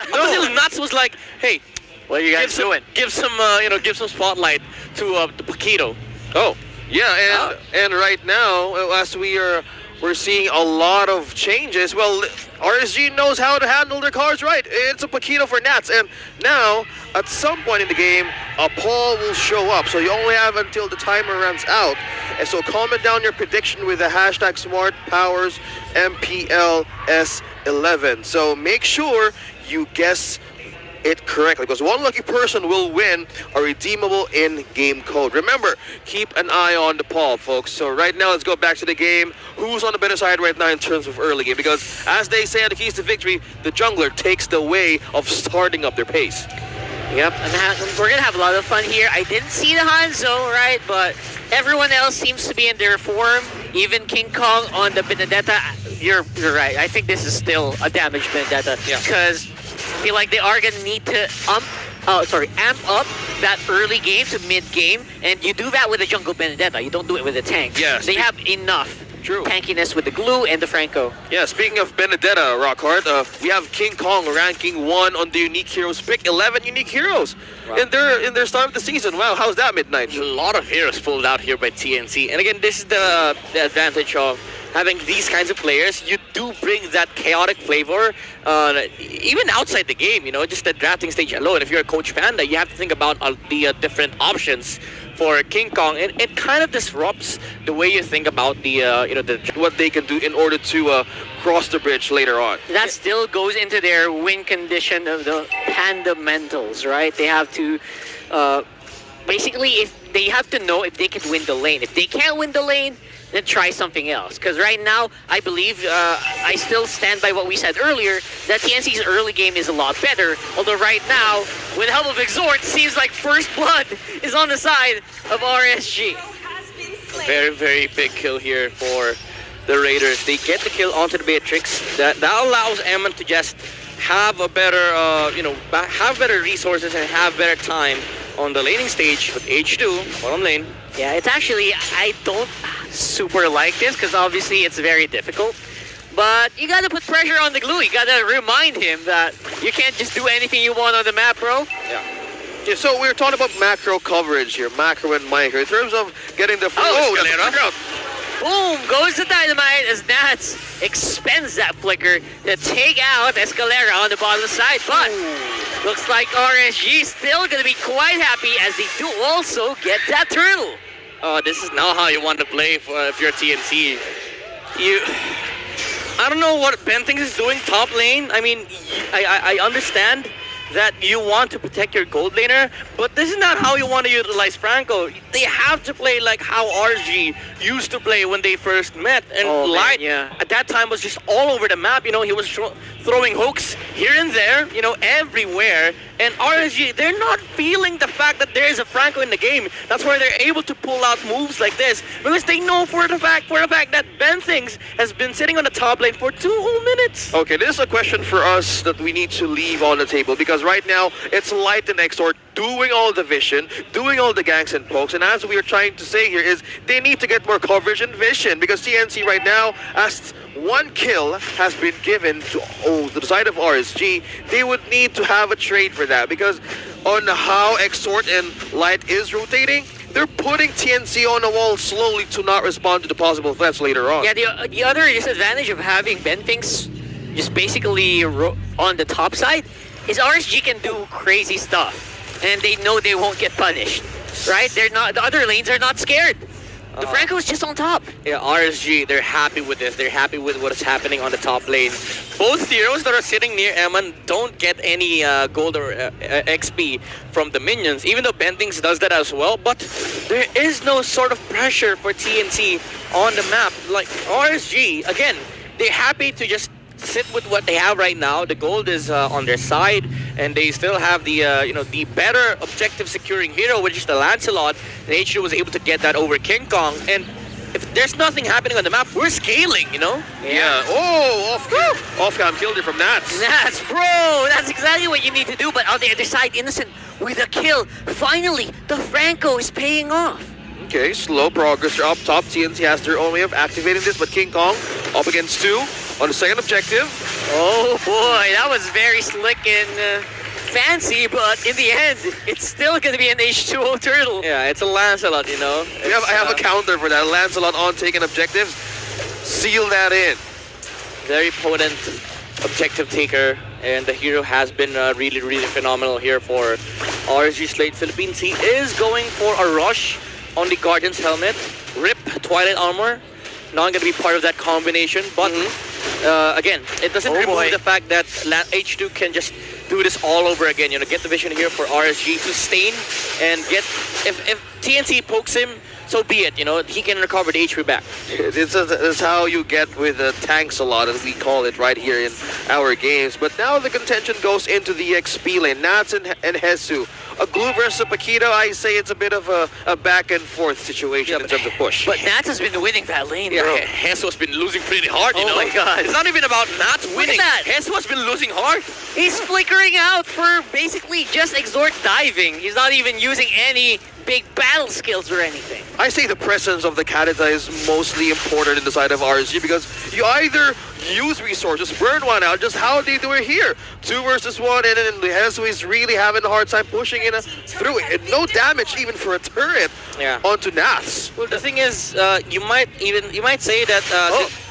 Up until Nuts was like, hey, What are you guys doing? give some give some spotlight to Paquito. Oh, yeah, and right now, as we're seeing a lot of changes. Well, RSG knows how to handle their cards right. It's a Paquito for Nats, and now at some point in the game, a Paul will show up. So you only have until the timer runs out. And so comment down your prediction with the hashtag SmartPowersMPLS11. So make sure you guess it correctly, because one lucky person will win a redeemable in-game code. Remember, keep an eye on the Paul, folks. So right now, let's go back to the game. Who's on the better side right now in terms of early game? Because as they say on the keys to victory, the jungler takes the way of starting up their pace. Yep, we're gonna have a lot of fun here. I didn't see the Hanzo, right? But everyone else seems to be in their form. Even King Kong on the Benedetta. You're right. I think this is still a damaged Benedetta. Yeah. Because I feel like they are gonna need to amp up that early game to mid game, and you do that with a jungle Benedetta. You don't do it with a tank. Yeah, they have enough True. tankiness with the glue and the Franco. Yeah, speaking of Benedetta, Rockhart, we have King Kong ranking 1 on the unique heroes pick, 11 unique heroes in their start of the season. Wow, how's that, Midnight? A lot of heroes pulled out here by TNC. And again, this is the advantage of having these kinds of players. You do bring that chaotic flavor, even outside the game, just the drafting stage alone. If you're a Coach Panda, you have to think about the different options for King Kong, and it kind of disrupts the way you think about What they can do in order to cross the bridge later on. That still goes into their win condition of the fundamentals, right? They have to, basically, if they have to know if they can win the lane. If they can't win the lane, then try something else. Because right now, I believe, I still stand by what we said earlier, that TNC's early game is a lot better. Although right now, with the help of Exhort, seems like First Blood is on the side of RSG. very, very big kill here for the Raiders. They get the kill onto the Beatrix. That allows Ammon to just have a better, have better resources and have better time on the laning stage with H2, bottom lane. Yeah, it's actually, I don't super like this because obviously it's very difficult. But you gotta put pressure on the glue. You gotta remind him that you can't just do anything you want on the map, bro. Yeah, so we're talking about macro coverage here, macro and micro, in terms of getting the... Boom! Goes the Dynamite as Nats expends that flicker to take out Escalera on the bottom side. But looks like RSG still going to be quite happy as they do also get that turtle. This is not how you want to play if you're TNC. I don't know what Bentings is doing top lane. I mean, I understand that you want to protect your gold laner, but this is not how you want to utilize Franco. They have to play like how RG used to play when they first met. And Light, at that time, was just all over the map. He was throwing hooks here and there, everywhere. And RSG, they're not feeling the fact that there is a Franco in the game. That's why they're able to pull out moves like this, because they know for the fact that Bentings has been sitting on the top lane for 2 whole minutes. Okay, this is a question for us that we need to leave on the table, because right now it's Light and Exort doing all the vision, doing all the ganks and pokes, and as we are trying to say here is they need to get more coverage and vision, because TNC right now, as 1 kill has been given to the side of RSG, they would need to have a trade for that, because on how Exort and Light is rotating, they're putting TNC on the wall slowly to not respond to the possible threats later on. Yeah, the other disadvantage of having Bentings just basically on the top side is RSG can do crazy stuff, and they know they won't get punished, right? They're not. The other lanes are not scared. The Franco is just on top. Yeah, RSG, they're happy with this. They're happy with what is happening on the top lane. Both heroes that are sitting near Eman don't get any gold or XP from the minions, even though Bentings does that as well. But there is no sort of pressure for TNC on the map. Like RSG, again, they're happy to just sit with what they have right now. The gold is on their side, and they still have the the better objective securing hero, which is the Lancelot. And H2 was able to get that over King Kong. And if there's nothing happening on the map, we're scaling, Yeah. Oh, off-cam killed it from Nats. Nats, bro, that's exactly what you need to do. But on the other side, Innocent with a kill. Finally, the Franco is paying off. Okay, slow progress. They're up top. TNC has their own way of activating this, but King Kong up against 2 on the second objective. Oh boy, that was very slick and fancy, but in the end, it's still going to be an H2O turtle. Yeah, it's a Lancelot, you know. I have a counter for that. Lancelot on taking objectives. Seal that in. Very potent objective taker, and the hero has been really, really phenomenal here for RSG Slate Philippines. He is going for a rush on the Guardian's helmet. Rip Twilight Armor. Not going to be part of that combination, but again, it doesn't remove the fact that H2 can just do this all over again. You know, get the vision here for RSG to stain and get if TNC pokes him, so be it. You know, he can recover the HP back. This is how you get with the tanks a lot, as we call it right here in our games. But now the contention goes into the XP lane. Nats and Hesu. A Glue versus a Paquito, I say it's a bit of a back and forth situation in terms of push. But Nats has been winning that lane, Yeah, bro. Hesu has been losing pretty hard, you know. Oh my god. It's not even about Nats winning. that. Hesu has been losing hard. He's flickering out for basically just Exhort diving. He's not even using any big battle skills or anything. I say the presence of the Kadita is mostly important in the side of RSG because you either use resources, burn one out, just how they do it here. 2 versus 1, and then Hesu is really having a hard time pushing it through it. And no damage even for a turret onto Nats. Well, the thing is, you might say that.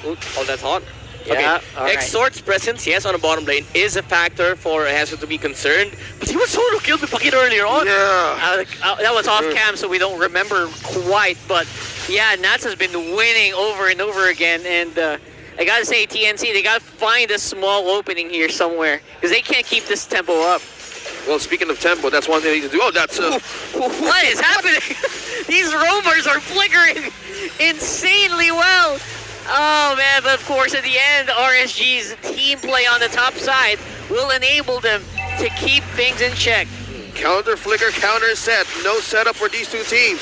Oh, that's hot. Yeah, all right. Exort's presence, yes, on the bottom lane is a factor for Hesu to be concerned, but he was solo killed with Paquito earlier on. Yeah. That was off cam, so we don't remember quite. But yeah, Nats has been winning over and over again, and I gotta say, TNC, they gotta find a small opening here somewhere because they can't keep this tempo up. Well, speaking of tempo, that's one thing they need to do. Oh, that's What is happening? These roamers are flickering insanely well. Oh man, but of course at the end, RSG's team play on the top side will enable them to keep things in check. counter flicker, counter set. No setup for these two teams.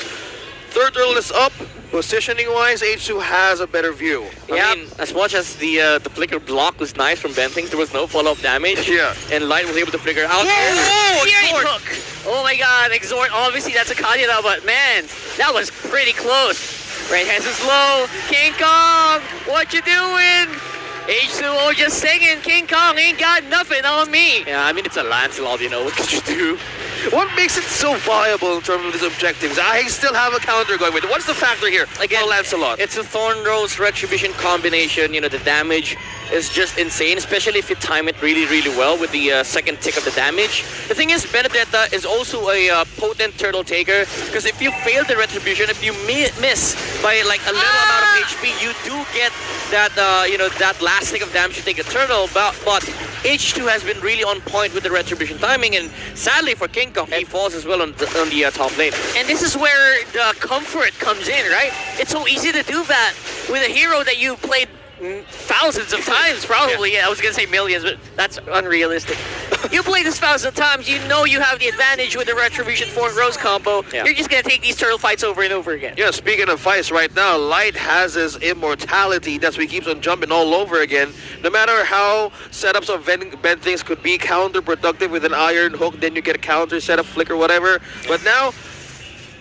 Third turtle is up. Positioning wise, H2 has a better view. I mean, as much as the flicker block was nice from Bentings, there was no follow-up damage. Yeah. And Light was able to flicker out. Fury hook! Oh my god, Exhort, obviously that's a Kadita, but man, that was pretty close. Right hands is low. King Kong, what you doing? H2O just singing, King Kong ain't got nothing on me. Yeah, I mean, it's a Lancelot, you know, what could you do? What makes it so viable in terms of his objectives? I still have a counter going with it. What's the factor here? Again, Lancelot. It's a Thorn Rose Retribution combination. You know, the damage is just insane, especially if you time it really, really well with the second tick of the damage. The thing is, Benedetta is also a potent turtle taker, because if you fail the Retribution, if you miss by like a little amount of HP, you do get that, you know, that last tick of damage to take a turtle. But H2 has been really on point with the Retribution timing, and sadly for King Kong, he falls as well on the top lane. And this is where the comfort comes in, right? It's so easy to do that with a hero that you played thousands of times, probably. Yeah, I was gonna say millions, but that's unrealistic. You play this thousands of times, you know you have the advantage with the Retribution Thorn Rose combo. Yeah. You're just gonna take these turtle fights over and over again. Yeah, speaking of fights right now, Light has his immortality. That's why he keeps on jumping all over again. No matter how setups of Bentings could be counterproductive with an iron hook, then you get a counter setup, flicker, whatever. But now,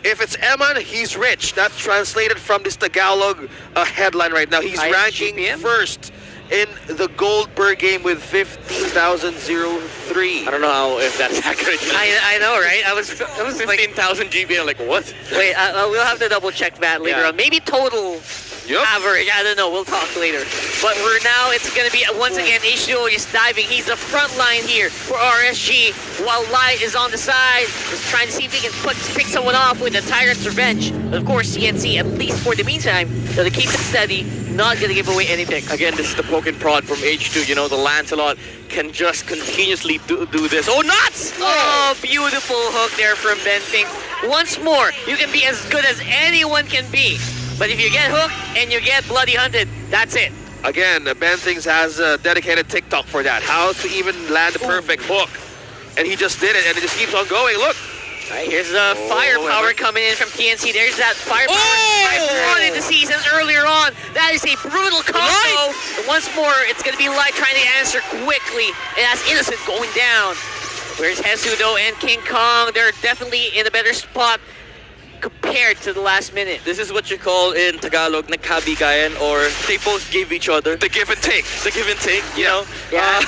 if it's Eman, he's rich. That's translated from this Tagalog headline right now. He's ranking GPM? first in the gold per game with 15,003. I don't know how, if that's accurate. I know, right? I was like, 15,000 GB. I'm like, what? wait, we'll have to double check that later Yeah. on. Maybe total average, I don't know, we'll talk later. But for now, it's going to be, once again, H2O is diving. He's the front line here for RSG, while Light is on the side, just trying to see if he can pick someone off with the Tyrant's Revenge. But of course, CNC, at least for the meantime, to keep it steady, not going to give away anything. Again, this is the poke and prod from H2. You know, the Lancelot can just continuously do this. Oh, nuts! Oh, beautiful hook there from Bentings. Once more, you can be as good as anyone can be. But if you get hooked and you get bloody hunted, that's it. Again, Bentings has a dedicated TikTok for that. How to even land the perfect hook. And he just did it, and it just keeps on going. Look. All right, here's the firepower coming in from TNC. There's that firepower I've won in the season earlier on. That is a brutal combo. And once more, it's going to be Light trying to answer quickly. And that's Innocent going down. Where's Hesu though and King Kong? They're definitely in a better spot. compared to the last minute. This is what you call in Tagalog, nagkabigayan, or they both gave each other. The give and take. The give and take, you know? Yeah.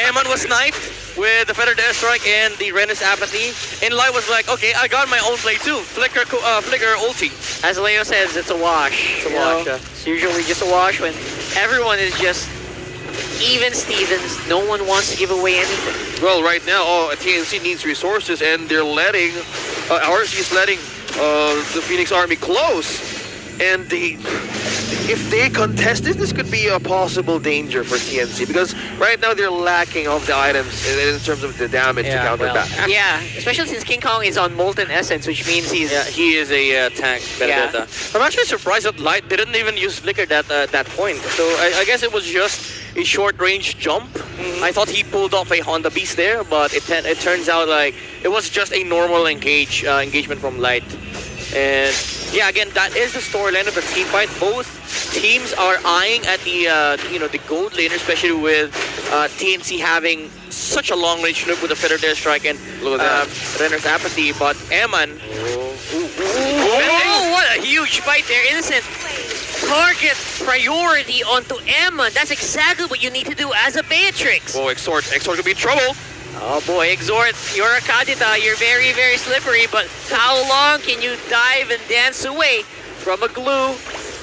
Eman was sniped with the Feather Death Strike and the Renus Apathy. And Lai was like, okay, I got my own play too. Flicker ulti. As Leo says, it's a wash. It's a you wash, know? yeah. It's usually just a wash when everyone is just even Stevens. No one wants to give away anything. Well, right now, TNC needs resources, and they're letting RSG is letting the Phoenix Army close. And if they contest this could be a possible danger for TNC, because right now they're lacking of the items in terms of the damage to counter that. Yeah, especially since King Kong is on Molten Essence, which means he is a tank. Yeah. I'm actually surprised that Light didn't even use Flicker at that point. So I guess it was just a short-range jump. I thought he pulled off a Honda Beast there, but it turns out like it was just a normal engagement from Light. And yeah, again, that is the storyline of the team fight. Both teams are eyeing at the the gold laner, especially with TNC having such a long range nuke with the Feather Death Strike and Renner's Apathy. But Eman, oh, what a huge fight there, Innocent. Target priority onto Emma. That's exactly what you need to do as a Beatrix. Oh, Exort could be in trouble. Oh boy, Exort, you're a Kadita. You're very, very slippery, but how long can you dive and dance away from a glue?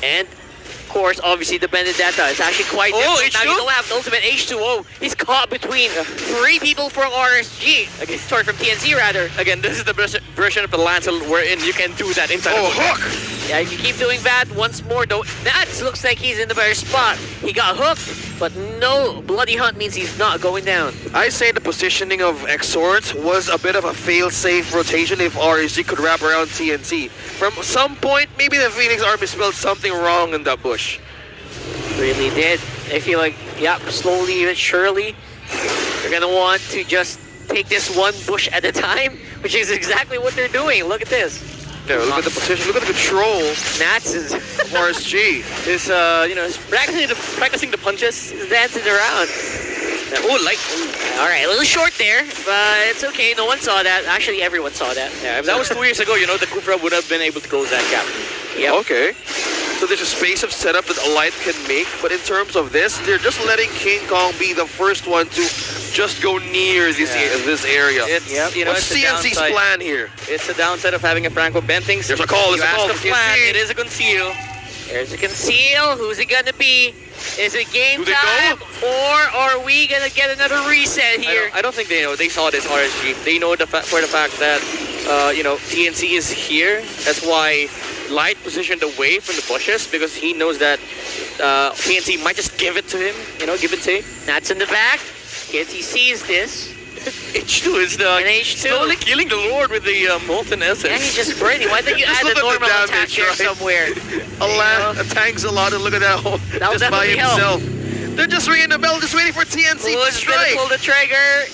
And of course, obviously the Benedetta is actually quite difficult. Now you don't have the ultimate H2O. He's caught between three people from RSG. Sorry, from TNC rather. Again, this is the version of the Lancel wherein you can do that inside of a hook! Yeah, you keep doing that once more though. That looks like he's in the better spot. He got hooked, but no Bloody Hunt means he's not going down. I say the positioning of Exort was a bit of a fail-safe rotation if RSG could wrap around TNC. From some point, maybe the Phoenix Army smelled something wrong in that bush. Really did. I feel like, slowly but surely, they're gonna want to just take this one bush at a time, which is exactly what they're doing. Look at this. Yeah, look at the position, look at the control. Nats is RSG is practicing the punches. He's dancing around. All right, a little short there, but it's okay. No one saw that. Actually, everyone saw that. Yeah, if that was 2 years ago, the Kufra would have been able to close that gap. Yep. Okay. So there's a space of setup that Alight can make, but in terms of this, they're just letting King Kong be the first one to just go near this area. What's CNC's plan here? It's the downside of having a Franco Bentings. There's a call, you ask the plan, it is a conceal. There's a conceal. Who's it gonna be? Is it game Do they time, know? or are we gonna get another reset here? I don't think they know. They saw this RSG. They know for the fact that TNC is here. That's why Light positioned away from the bushes, because he knows that TNC might just give it to him. Give and take. Nats in the back. TNC sees this. H2 is slowly killing the Lord with the Molten Essence. Yeah, he's just burning. Why don't you add a normal attack there somewhere? A tank's a lot, and look at that, just by himself. They're just ringing the bell, just waiting for TNC to strike. Pull the trigger.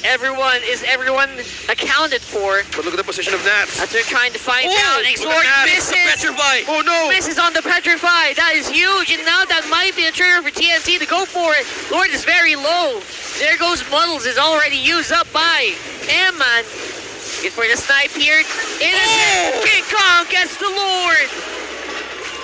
Is everyone accounted for? But look at the position of Nats. As they're trying to find out. Exort misses. Petrify. Oh no! Misses on the Petrify. That is huge, and now that might be a trigger for TNC to go for it. Lord is very low. There goes Muddles, is already used up by Amman. Get for the snipe here. Innocent. King Kong gets the Lord.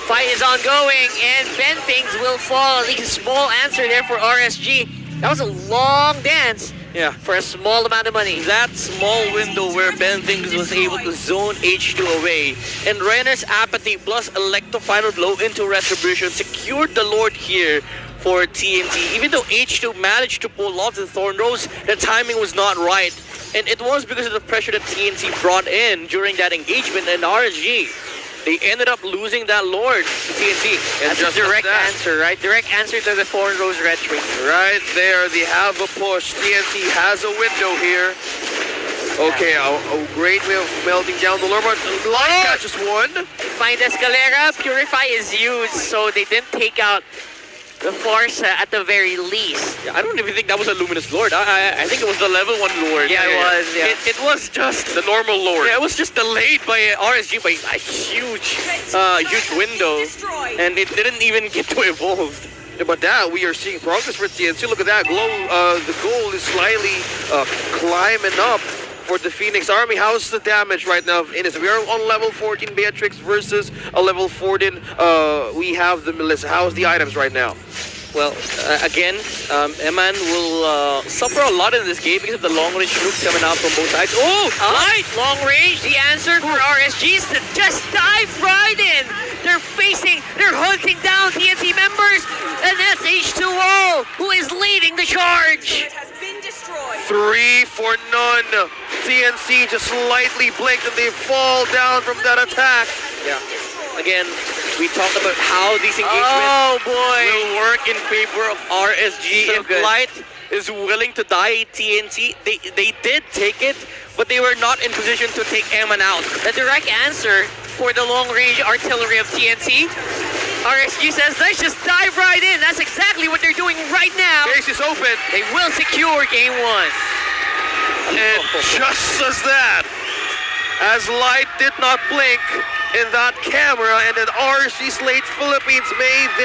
Fight is ongoing, and Bentings will fall. At least a small answer there for RSG. That was a long dance for a small amount of money. That small window where Bentings was able to zone H2 away, and Renner's Apathy plus Electro Final Blow into Retribution secured the Lord here for TNT. Even though H2 managed to pull off the Thorn Rose, the timing was not right. And it was because of the pressure that TNC brought in during that engagement, and RSG, they ended up losing that Lord to TNT. That's a direct answer, right? Direct answer to the Thorn Rose Retreat. Right there, they have a push. TNT has a window here. Okay, a great way of melting down the Lord, but Light catches one. Find Escalera, Purify is used, so they didn't take out the Force at the very least. I don't even think that was a Luminous Lord. I think it was the level 1 Lord. Yeah, it was. Yeah. It was just the normal Lord. Yeah, it was just delayed by RSG by a huge window, and it didn't even get to evolve. Yeah, but that we are seeing progress for TNC. Look at that glow. The goal is slightly climbing up for the Phoenix Army. How's the damage right now of Innis? We are on level 14 Beatrix versus a level 14. We have the Melissa. How's the items right now? Well, again, Eman will suffer a lot in this game because of the long-range nukes coming out from both sides. Oh, Right, long range. The answer for RSG is to just dive right in. They're hunting down TNC members, and that's H2O who is leading the charge. It has been destroyed. 3 for none. TNC just slightly blinked and they fall down from that attack. yeah. Again, we talked about how these engagements will work in favor of RSG. So if good. Light is willing to die TNT, they did take it, but they were not in position to take Eman out. The direct answer for the long-range artillery of TNT, RSG says, let's just dive right in. That's exactly what they're doing right now. Base is open. They will secure game one. And just as that, as Light did not blink in that camera, and then RC Slate Philippines made their